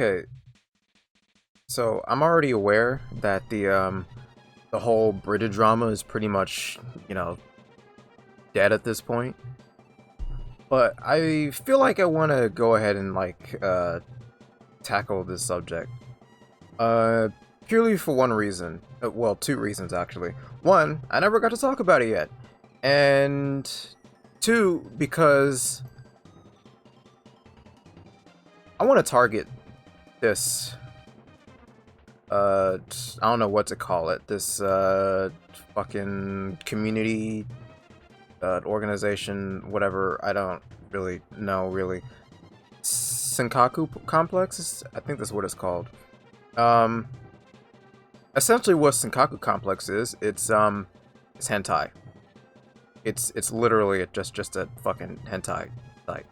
Okay, so I'm already aware that the whole Bridget drama is pretty much, you know, dead at this point. But I feel like I want to go ahead and tackle this subject. Uh, Purely for one reason. Well, two reasons actually. One, I never got to talk about it yet, and two, because I want to target this. I don't know what to call it. This fucking community organization, whatever. I don't really know. Really, Senkaku complex. I think that's what it's called. Um, Essentially, what Senkaku complex is, it's hentai. It's literally just a fucking hentai site.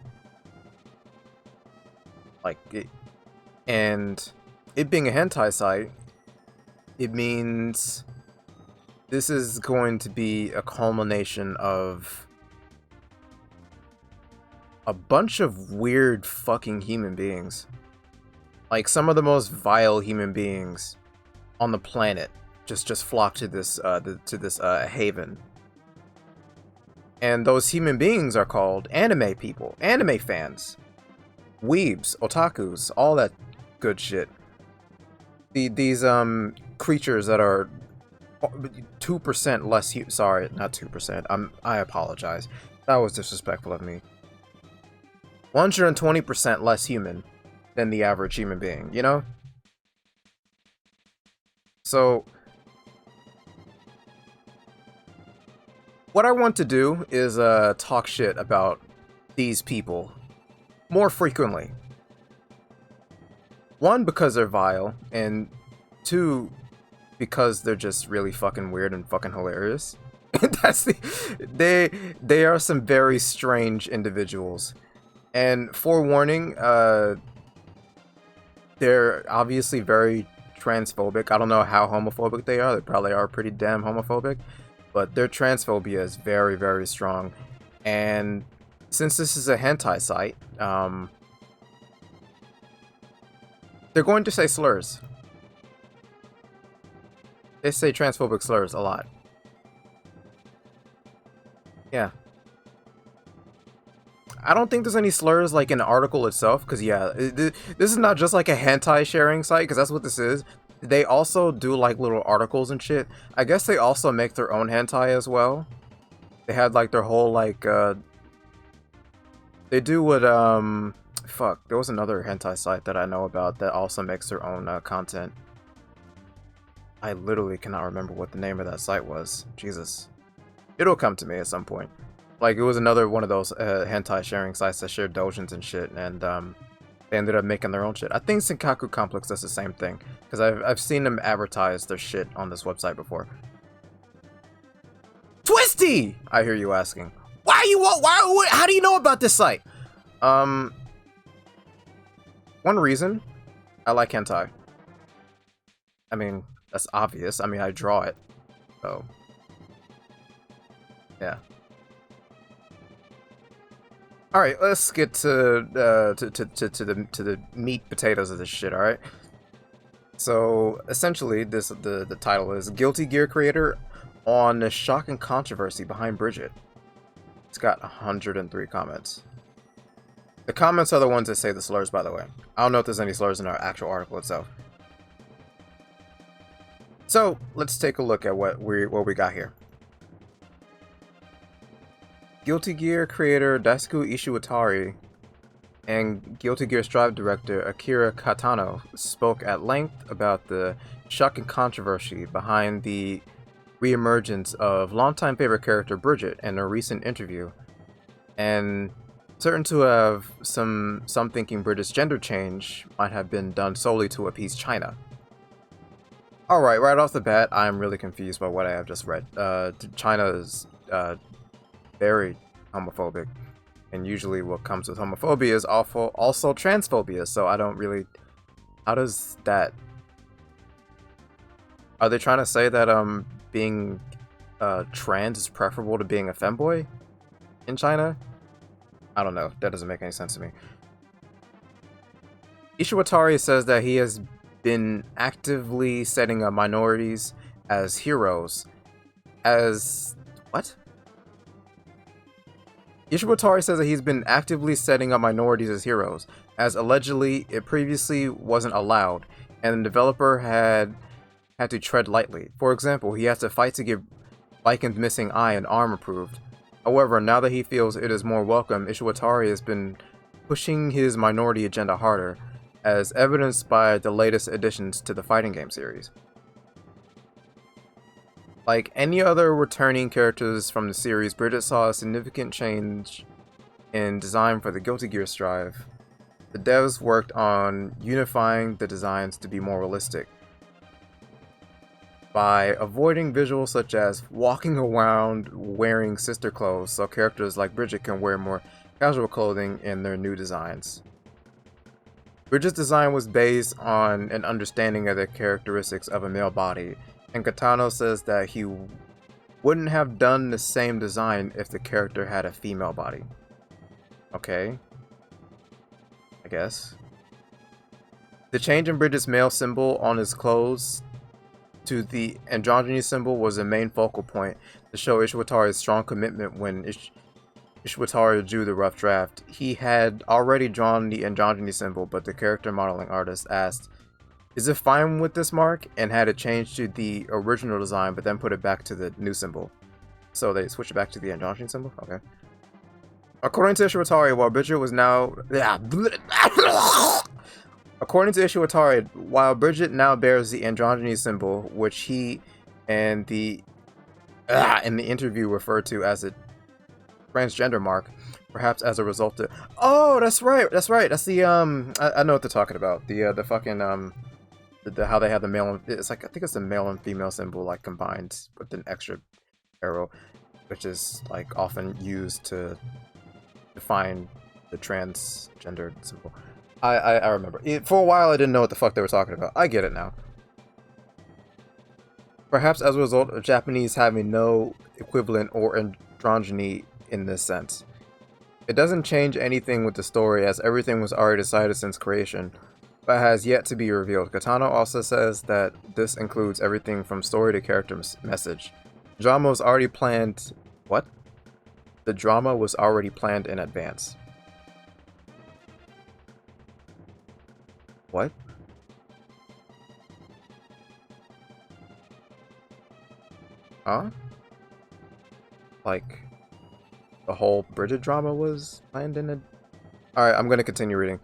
Like it, and it being a hentai site, it means this is going to be a culmination of a bunch of weird fucking human beings. Like some of the most vile human beings on the planet just flock to this haven. And those human beings are called anime people, anime fans, weebs, otakus, all that good shit. These creatures that are 2% less sorry, not 2%. I apologize. That was disrespectful of me. 120% less human than the average human being, you know? So what I want to do is talk shit about these people more frequently. One, because they're vile, and two, because they're just really fucking weird and fucking hilarious. That's they are some very strange individuals. And forewarning, they're obviously very transphobic. I don't know how homophobic they are. They probably are pretty damn homophobic, but their transphobia is very, very strong. And since this is a hentai site, they're going to say slurs. They say transphobic slurs a lot. Yeah. I don't think there's any slurs like in the article itself, because yeah, this is not just like a hentai sharing site, because that's what this is. They also do like little articles and shit. I guess they also make their own hentai as well. They had like their whole like they do what fuck, there was another hentai site that I know about that also makes their own content. I literally cannot remember what the name of that site was. Jesus. It'll come to me at some point. Like, it was another one of those hentai sharing sites that shared dojins and shit, and they ended up making their own shit. I think Senkaku Complex does the same thing, because I've seen them advertise their shit on this website before. Twisty! I hear you asking. How do you know about this site? One reason, I like hentai. I mean, that's obvious. I mean, I draw it, so yeah. All right, let's get to the meat potatoes of this shit. All right. So essentially, the title is Guilty Gear creator on the shock and controversy behind Bridget. It's got 103 comments. The comments are the ones that say the slurs, by the way. I don't know if there's any slurs in our actual article itself. So let's take a look at what we got here. Guilty Gear creator Daisuke Ishiwatari and Guilty Gear Strive director Akira Katano spoke at length about the shock and controversy behind the reemergence of longtime favorite character Bridget in a recent interview, and certain to have some thinking Bridget's gender change might have been done solely to appease China. Alright, right off the bat, I'm really confused by what I have just read. China is very homophobic, and usually what comes with homophobia is also transphobia, so I don't really... How does that... Are they trying to say that being trans is preferable to being a femboy in China? I don't know, that doesn't make any sense to me. Ishiwatari says that he has been actively setting up minorities as heroes. As what? Ishiwatari says that he's been actively setting up minorities as heroes, as allegedly it previously wasn't allowed, and the developer had to tread lightly. For example, he has to fight to get Lycan's missing eye and arm approved. However, now that he feels it is more welcome, Ishiwatari has been pushing his minority agenda harder, as evidenced by the latest additions to the fighting game series. Like any other returning characters from the series, Bridget saw a significant change in design for the Guilty Gear Strive. The devs worked on unifying the designs to be more realistic, by avoiding visuals such as walking around wearing sister clothes, so characters like Bridget can wear more casual clothing in their new designs. Bridget's design was based on an understanding of the characteristics of a male body, and Katano says that he wouldn't have done the same design if the character had a female body. Okay. I guess. The change in Bridget's male symbol on his clothes to the androgyny symbol was a main focal point to show Ishiwatari's strong commitment when Ishiwatari drew the rough draft. He had already drawn the androgyny symbol, but the character modeling artist asked, "Is it fine with this mark?" and had it changed to the original design, but then put it back to the new symbol. So they switched it back to the androgyny symbol? Okay. According to Ishiwatari, while Bridget was now... According to Ishiwatari, while Bridget now bears the androgyny symbol, which he and the in the interview referred to as a transgender mark, perhaps as a result of... Oh, that's right. That's the I know what they're talking about. The fucking how they have the male and... It's like, I think it's the male and female symbol like combined with an extra arrow, which is like often used to define the transgender symbol. I remember. For a while I didn't know what the fuck they were talking about. I get it now. Perhaps as a result of Japanese having no equivalent or androgyny in this sense. It doesn't change anything with the story, as everything was already decided since creation, but has yet to be revealed. Katano also says that this includes everything from story to character message. Drama was already planned... What? The drama was already planned in advance. What? Huh? Like, the whole Bridget drama was planned in it? Alright, I'm gonna continue reading.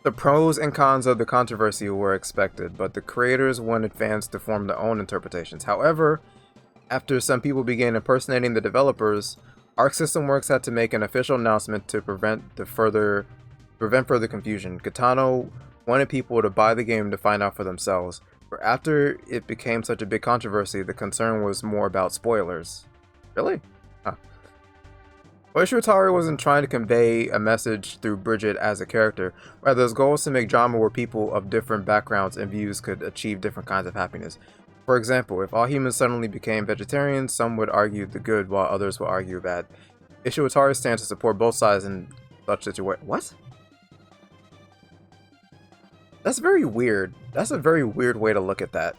The pros and cons of the controversy were expected, but the creators wanted fans to form their own interpretations. However, after some people began impersonating the developers, Arc System Works had to make an official announcement to prevent further confusion. Katano wanted people to buy the game to find out for themselves, but after it became such a big controversy, the concern was more about spoilers. Really? Huh. Well, Ishiwatari wasn't trying to convey a message through Bridget as a character. Rather, his goal was to make drama where people of different backgrounds and views could achieve different kinds of happiness. For example, if all humans suddenly became vegetarians, some would argue the good while others would argue bad. Ishiwatari's stance to support both sides in such situations. What? That's very weird. That's a very weird way to look at that.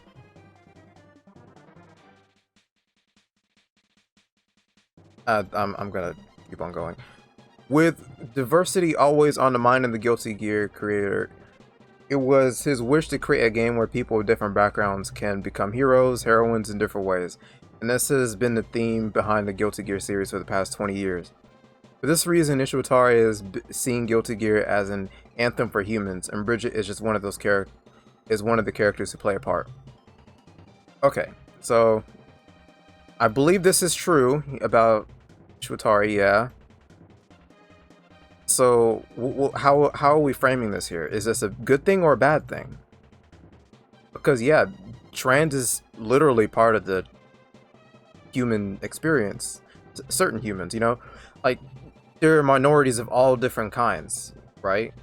I'm gonna keep on going. With diversity always on the mind of the Guilty Gear creator, it was his wish to create a game where people with different backgrounds can become heroes, heroines in different ways. And this has been the theme behind the Guilty Gear series for the past 20 years. For this reason, Ishiwatari is seeing Guilty Gear as an anthem for humans, and Bridget is just one of those one of the characters who play a part. Okay, so I believe this is true about Ishiwatari, yeah. So how are we framing this here? Is this a good thing or a bad thing? Because yeah, trans is literally part of the human experience. Certain humans, you know, like there are minorities of all different kinds, right?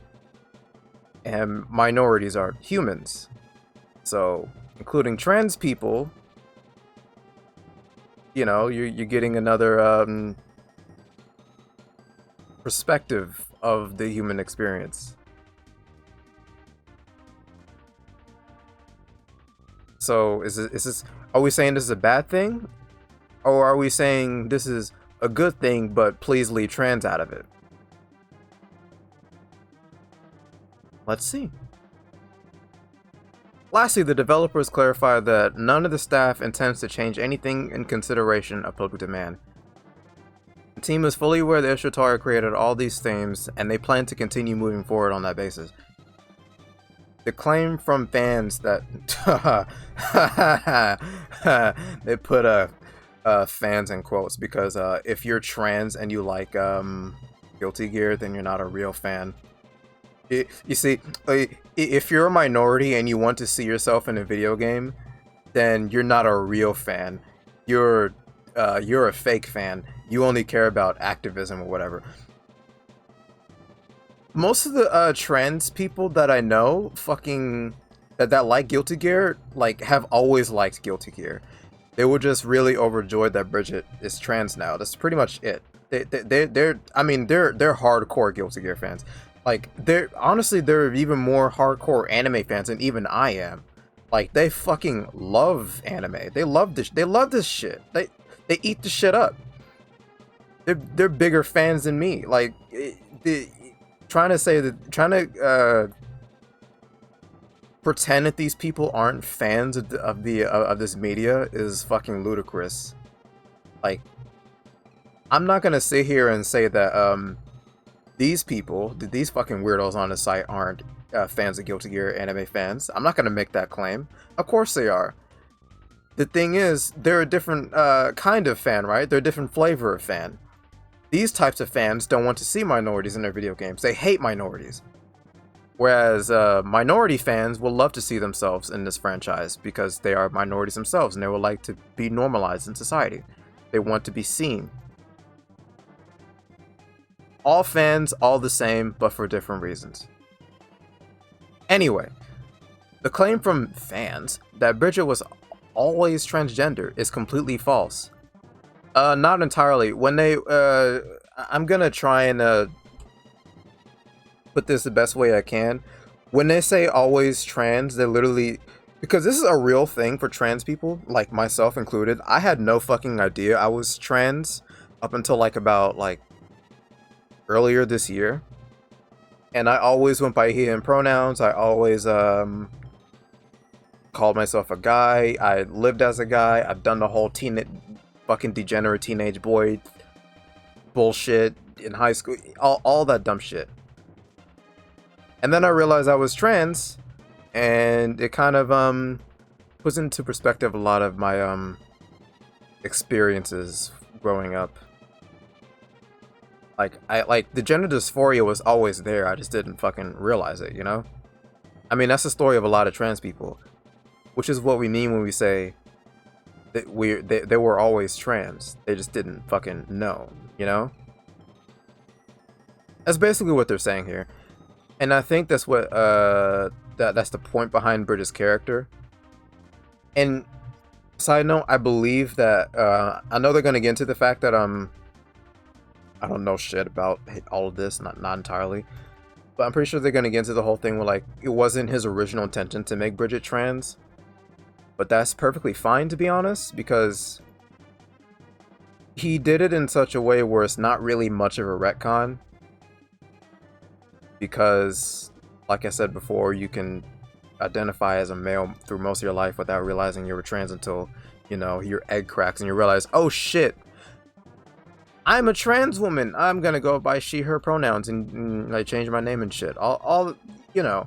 And minorities are humans. So, including trans people, you know, you're getting another perspective of the human experience. So is this? Are we saying this is a bad thing, or are we saying this is a good thing, but please leave trans out of it? Let's see. Lastly, the developers clarified that none of the staff intends to change anything in consideration of public demand. The team is fully aware that Ishitari created all these themes, and they plan to continue moving forward on that basis. The claim from fans that they put fans in quotes because if you're trans and you like Guilty Gear, then you're not a real fan. You see, if you're a minority and you want to see yourself in a video game, then you're not a real fan. You're a fake fan. You only care about activism or whatever. Most of the trans people that I know, that like Guilty Gear, like have always liked Guilty Gear. They were just really overjoyed that Bridget is trans now. That's pretty much it. They're hardcore Guilty Gear fans. Like they're even more hardcore anime fans than even I am. Like they fucking love anime. They love this. They love this shit. They eat the shit up. They're bigger fans than me. Like trying to pretend that these people aren't fans of this media is fucking ludicrous. Like, I'm not gonna sit here and say that these fucking weirdos on the site aren't fans of Guilty Gear, anime fans. I'm not gonna make that claim. Of course they are. The thing is, they're a different kind of fan, right? They're a different flavor of fan. These types of fans don't want to see minorities in their video games. They hate minorities. Whereas minority fans will love to see themselves in this franchise because they are minorities themselves and they would like to be normalized in society. They want to be seen. All fans, all the same, but for different reasons. Anyway, the claim from fans that Bridget was always transgender is completely false. Not entirely. When they, I'm gonna try and put this the best way I can. When they say always trans, they literally, because this is a real thing for trans people, like myself included. I had no fucking idea I was trans up until about earlier this year. And I always went by he and pronouns. I always called myself a guy. I lived as a guy. I've done the whole fucking degenerate teenage boy bullshit in high school, all that dumb shit. And then I realized I was trans, and it kind of puts into perspective a lot of my experiences growing up. Like the gender dysphoria was always there. I just didn't fucking realize it, you know? I mean, that's the story of a lot of trans people, which is what we mean when we say that they were always trans. They just didn't fucking know, you know? That's basically what they're saying here. And I think that's what that's the point behind Bridget's character. And side note, I believe that I know they're gonna get into the fact that I don't know shit about all of this, not entirely, but I'm pretty sure they're gonna get into the whole thing where like it wasn't his original intention to make Bridget trans. But that's perfectly fine, to be honest, because he did it in such a way where it's not really much of a retcon. Because, like I said before, you can identify as a male through most of your life without realizing you were trans until, you know, your egg cracks and you realize, oh shit, I'm a trans woman. I'm gonna go by she, her pronouns and I change my name and shit. All you know.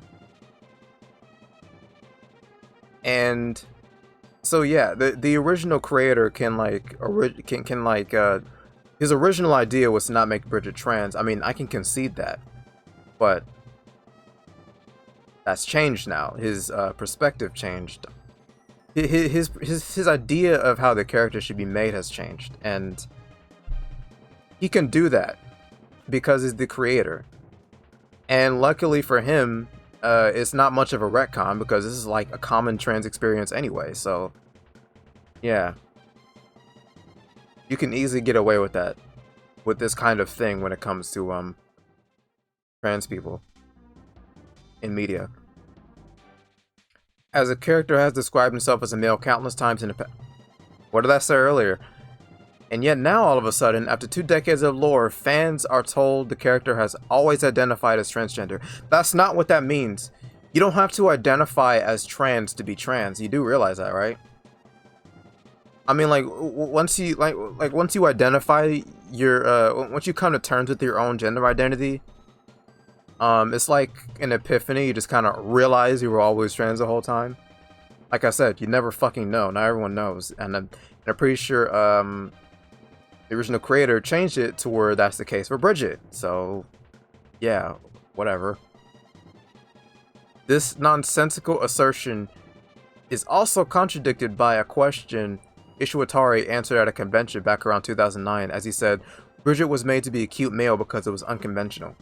And so yeah, the original creator can his original idea was to not make Bridget trans. I mean, I can concede that, but that's changed now. His perspective changed. His idea of how the character should be made has changed, and he can do that because he's the creator. And luckily for him, it's not much of a retcon because this is like a common trans experience anyway, so yeah. You can easily get away with that, with this kind of thing when it comes to trans people in media. as a character has described himself as a male countless times in the past. What did I say earlier? And yet now, all of a sudden, after 2 decades of lore, fans are told the character has always identified as transgender. That's not what that means. You don't have to identify as trans to be trans. You do realize that, right? I mean, like, once you once you identify your once you come to terms with your own gender identity, it's like an epiphany. You just kind of realize you were always trans the whole time. Like I said, you never fucking know. Not everyone knows, and I'm pretty sure the original creator changed it to where that's the case for Bridget. So, yeah, whatever. This nonsensical assertion is also contradicted by a question Ishiwatari answered at a convention back around 2009, as he said, Bridget was made to be a cute male because it was unconventional.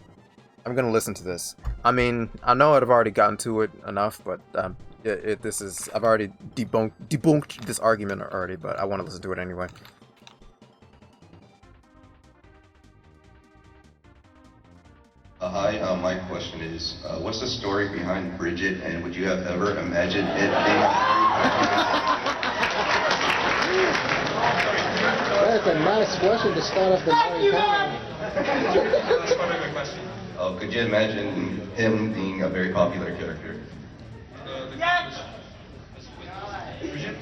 I'm gonna listen to this. I mean, I know I've already gotten to it enough, but I've already debunked this argument already, but I want to listen to it anyway. Hi, my question is, what's the story behind Bridget, and would you have ever imagined it being... That's a nice question to start off the morning time. That's part of my question. Could you imagine him being a very popular character? Yes! Bridget?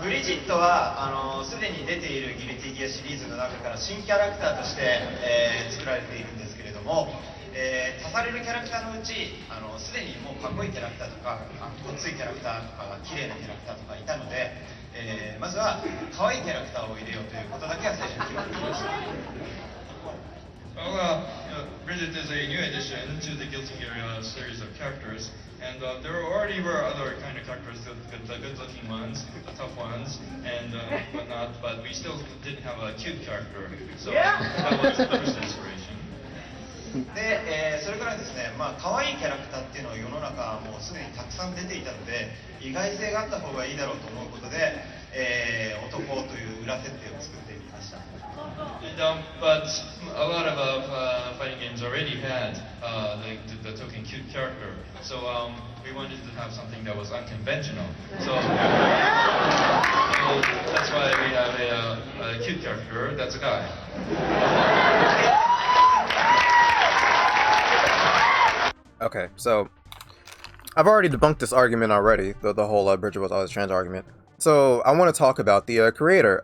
ブリジットはすでに出ているギルティギアシリーズの中から新キャラクターとして、作られているんですけれども、足されるキャラクターのうちすでにもうかっこいいキャラクターとかごついキャラクターとか綺麗なキャラクターとかいたので、まずは可愛いキャラクターを入れようということだけは最初に決まっていました。Well, Bridget is a new addition to the Guilty Gear series of characters, and there already were other kind of characters, the good-looking ones, the tough ones, and whatnot, but we still didn't have a cute character, so that was the first inspiration. で、それからですね、可愛いキャラクターっていうのは世の中もうすでにたくさん出ていたので、意外性があった方がいいだろうと思うことで、男という裏設定を作ってみました。But a lot of fighting games already had the token cute character, so we wanted to have something that was unconventional. So that's why we have a cute character that's a guy. Okay, so I've already debunked this argument already, the whole Bridget was always trans argument. So I want to talk about the creator.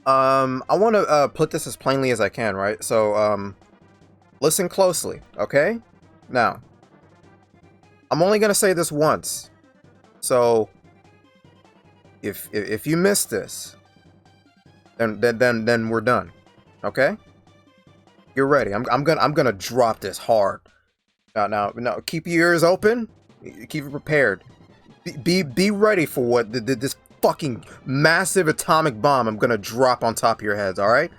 I want to put this as plainly as I can, right? So listen closely, okay? Now, I'm only gonna say this once. So if you miss this, then we're done, okay? Get ready. I'm gonna drop this hard. Now, keep your ears open. Keep it prepared. Be ready for what this fucking massive atomic bomb I'm gonna drop on top of your heads. All right,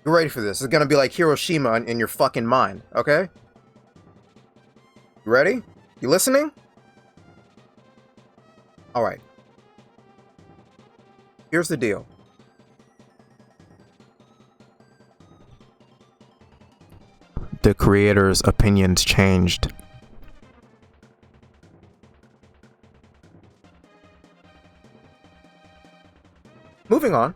get ready for this. It's gonna be like Hiroshima in your fucking mind. Okay, you ready? You listening? All right. Here's the deal. The creator's opinions changed. Moving on.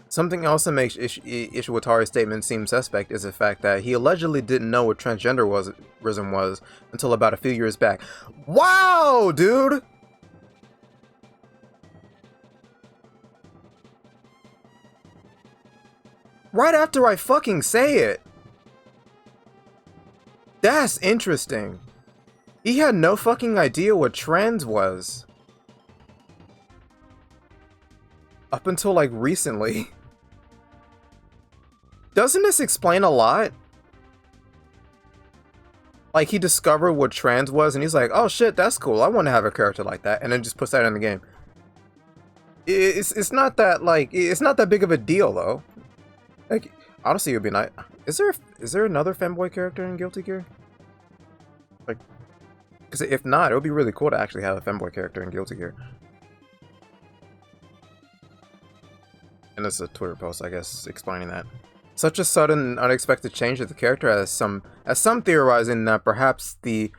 Something else that makes Ishiwatari's statement seem suspect is the fact that he allegedly didn't know what transgenderism was until about a few years back. Wow, dude! Right after I fucking say it. That's interesting. He had no fucking idea what trans was. Up until like recently. Doesn't this explain a lot? Like he discovered what trans was and he's like, oh shit, that's cool. I want to have a character like that, and then just puts that in the game. It's not that like it's not that big of a deal though. Like honestly, it'd be nice. Is there another femboy character in Guilty Gear? Like, because if not, it would be really cool to actually have a femboy character in Guilty Gear. And this is a Twitter post, I guess, explaining that. Such a sudden, unexpected change of the character has some theorizing that perhaps the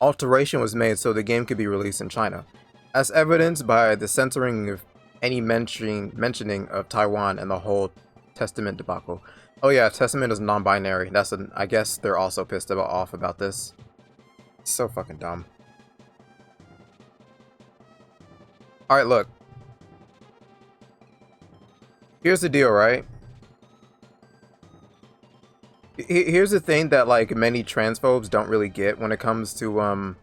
alteration was made so the game could be released in China, as evidenced by the censoring of any mentioning of Taiwan and the whole Testament debacle. Oh yeah, Testament is non-binary. I guess they're also pissed off about this. It's so fucking dumb. Alright, look. Here's the deal, right? Here's the thing that, like, many transphobes don't really get when it comes to,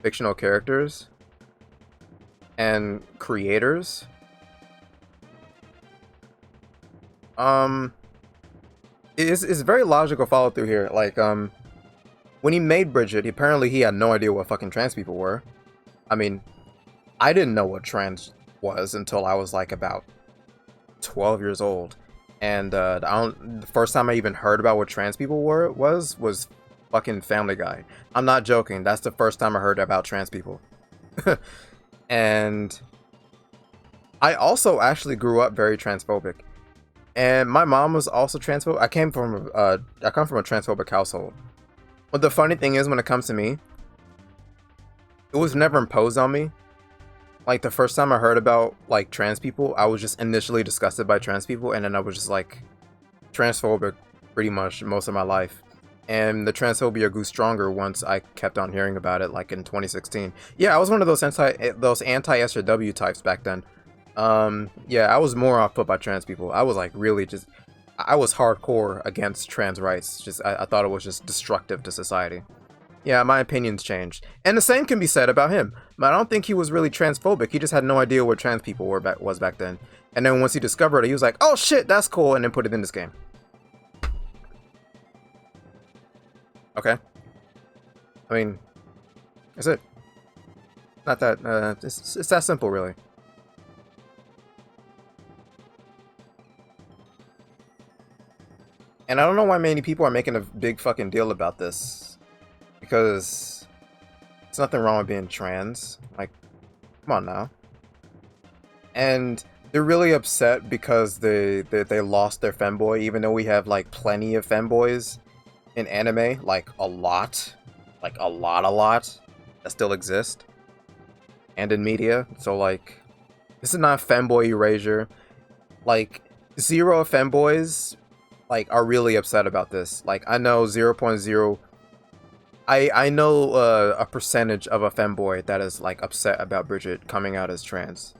fictional characters and creators. It's very logical follow through here. Like, when he made Bridget, apparently he had no idea what fucking trans people were. I mean, I didn't know what trans was until I was like about 12 years old. And the first time I even heard about what trans people was fucking Family Guy. I'm not joking. That's the first time I heard about trans people. And I also actually grew up very transphobic. And my mom was also transphobic. I come from a transphobic household. But the funny thing is, when it comes to me, it was never imposed on me. Like, the first time I heard about, like, trans people, I was just initially disgusted by trans people, and then I was just, like, transphobic pretty much most of my life. And the transphobia grew stronger once I kept on hearing about it, like, in 2016. Yeah, I was one of those anti-SJW types back then. Yeah, I was more off put by trans people. I was, like, really just... I was hardcore against trans rights. I thought it was just destructive to society. Yeah, my opinions changed. And the same can be said about him. But I don't think he was really transphobic. He just had no idea what trans people was back then. And then once he discovered it, he was like, oh shit, that's cool, and then put it in this game. Okay. I mean, that's it. Not that, it's that simple, really. And I don't know why many people are making a big fucking deal about this. Because there's nothing wrong with being trans. Like, come on now. And they're really upset because they lost their femboy, even though we have, like, plenty of femboys in anime. Like, a lot. Like, a lot. That still exist. And in media. So, like, this is not femboy erasure. Like, zero femboys, like, are really upset about this. Like, I know 0.0... I know a percentage of a femboy that is, like, upset about Bridget coming out as trans.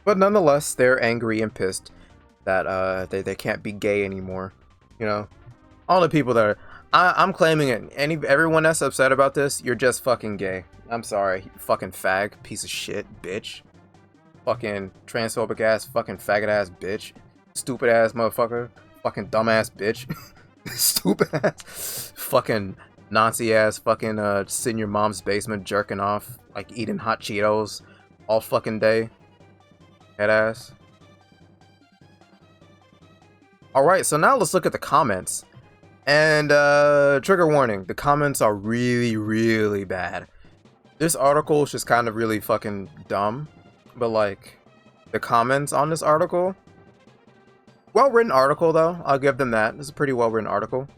But nonetheless, they're angry and pissed that they can't be gay anymore. You know? All the people that are... I'm claiming it. Everyone that's upset about this, you're just fucking gay. I'm sorry. Fucking fag. Piece of shit. Bitch. Fucking transphobic ass. Fucking faggot ass bitch. Stupid ass motherfucker. Fucking dumbass bitch. Stupid ass, fucking Nazi ass, fucking sit in your mom's basement jerking off, like eating hot Cheetos all fucking day. Head ass. Alright, so now let's look at the comments. And trigger warning, the comments are really, really bad. This article is just kind of really fucking dumb. But like, the comments on this article, well-written article, though. I'll give them that. It's a pretty well-written article.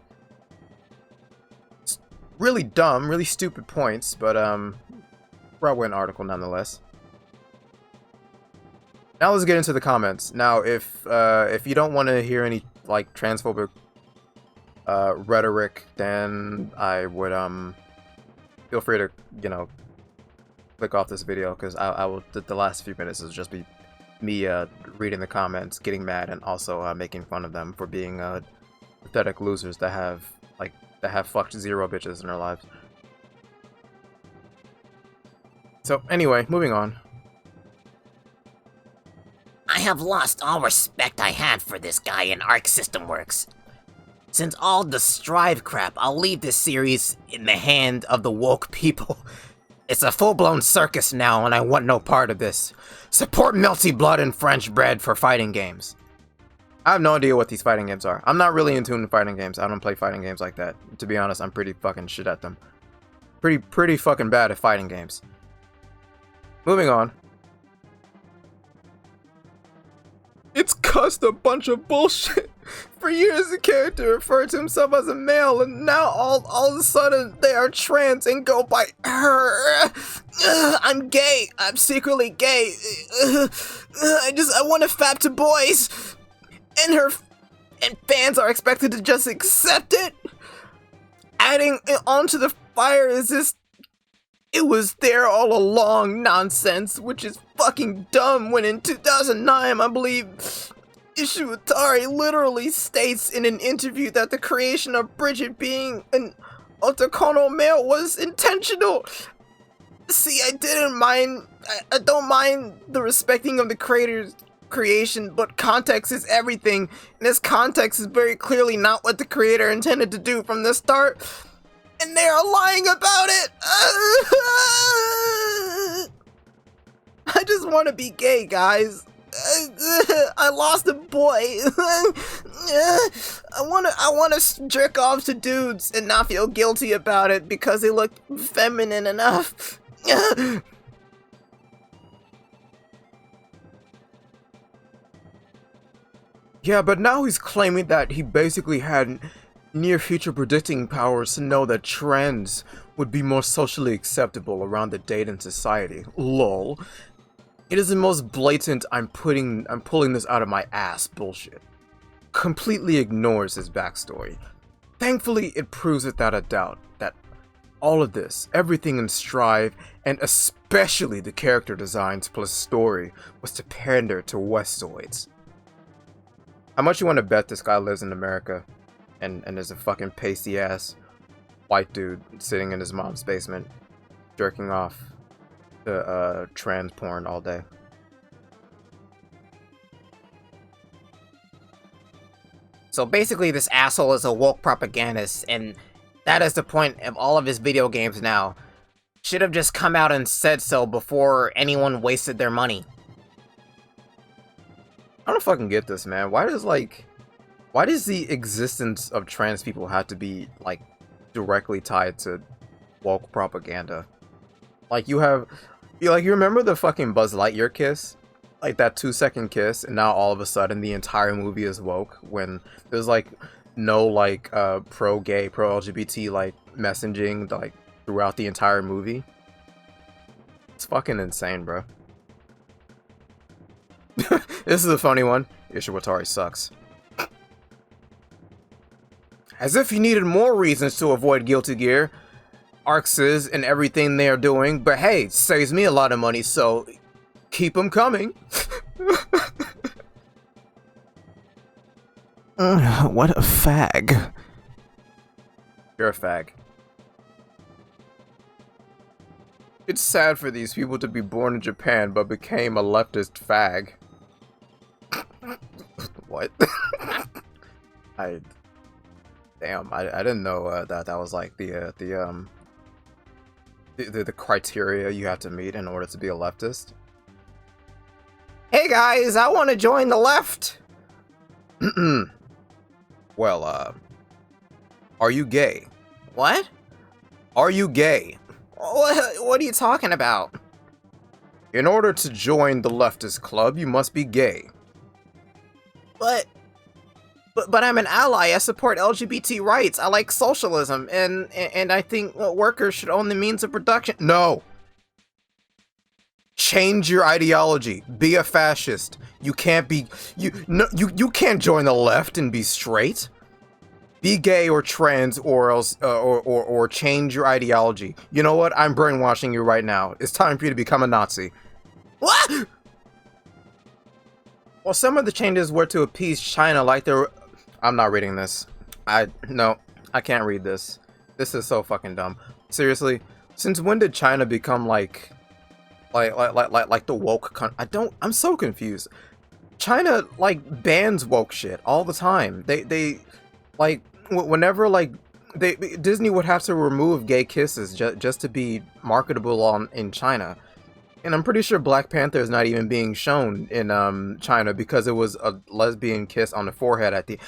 It's really dumb, really stupid points, but, well-written article nonetheless. Now let's get into the comments. Now, if you don't want to hear any, like, transphobic, rhetoric, then I would, feel free to, you know, click off this video, because I will, the last few minutes will just be me reading the comments, getting mad, and also making fun of them for being pathetic losers that have fucked zero bitches in their lives. So anyway, moving on. I have lost all respect I had for this guy in Arc System Works. Since all the Strive crap, I'll leave this series in the hand of the woke people. It's a full-blown circus now, and I want no part of this. Support Melty Blood and French Bread for fighting games. I have no idea what these fighting games are. I'm not really in tune to fighting games. I don't play fighting games like that. To be honest, I'm pretty fucking shit at them. Pretty fucking bad at fighting games. Moving on. It's cussed a bunch of bullshit. For years, the character referred to himself as a male, and now all of a sudden they are trans and go by her. I'm gay. I'm secretly gay. I want to fap to boys, and fans are expected to just accept it. Adding it onto the fire is this "it was there all along" nonsense, which is fucking dumb when in 2009, I believe, Ishiwatari literally states in an interview that the creation of Bridget being an otakono male was intentional. See, I don't mind the respecting of the creator's creation, but context is everything, and this context is very clearly not what the creator intended to do from the start, and they are lying about it. I just want to be gay, guys. I lost a boy. I wanna jerk off to dudes and not feel guilty about it because they look feminine enough. Yeah, but now he's claiming that he basically had near-future predicting powers to know that trends would be more socially acceptable around the dating society. Lol. It is the most blatant I'm pulling this out of my ass bullshit. Completely ignores his backstory. Thankfully, it proves without a doubt that all of this, everything in Strive, and especially the character designs plus story, was to pander to Westoids. How much you want to bet this guy lives in America and is a fucking pasty ass white dude sitting in his mom's basement jerking off to trans porn all day? So basically this asshole is a woke propagandist, and that is the point of all of his video games now. Should have just come out and said so before anyone wasted their money. I don't fucking get this, man. Why does the existence of trans people have to be like directly tied to woke propaganda? Like you remember the fucking Buzz Lightyear kiss? Like that 2-second kiss, and now all of a sudden the entire movie is woke when there's like no like pro-gay, pro-LGBT like messaging like throughout the entire movie. It's fucking insane, bro. This is a funny one. Ishiwatari sucks. As if you needed more reasons to avoid Guilty Gear, Arxes and everything they are doing, but hey, saves me a lot of money, so keep them coming. What a fag. You're a fag. It's sad for these people to be born in Japan but became a leftist fag. What? Damn, I didn't know that was like the criteria you have to meet in order to be a leftist. Hey guys, I want to join the left. Well, are you gay? What? Are you gay? What are you talking about? In order to join the leftist club, you must be gay. But I'm an ally. I support LGBT rights. I like socialism, and I think workers should own the means of production. No. Change your ideology. Be a fascist. You can't be you can't join the left and be straight. Be gay or trans or else or change your ideology. You know what? I'm brainwashing you right now. It's time for you to become a Nazi. What? Well, some of the changes were to appease China, like there were... I'm not reading this. No, I can't read this. This is so fucking dumb. Seriously, since when did China become like the woke I'm so confused. China like bans woke shit all the time. They like whenever like Disney would have to remove gay kisses just to be marketable in China. And I'm pretty sure Black Panther is not even being shown in China because it was a lesbian kiss on the forehead at the.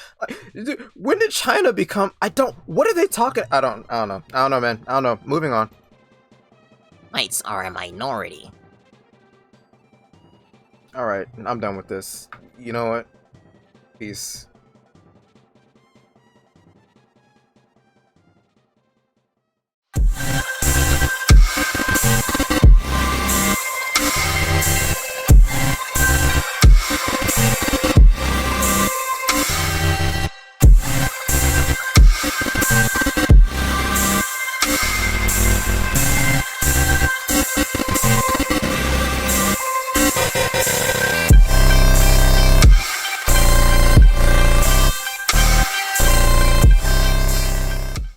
Dude, when did China become? I don't. What are they talking? I don't know. I don't know, man. I don't know. Moving on. Whites are a minority. All right, I'm done with this. You know what? Peace.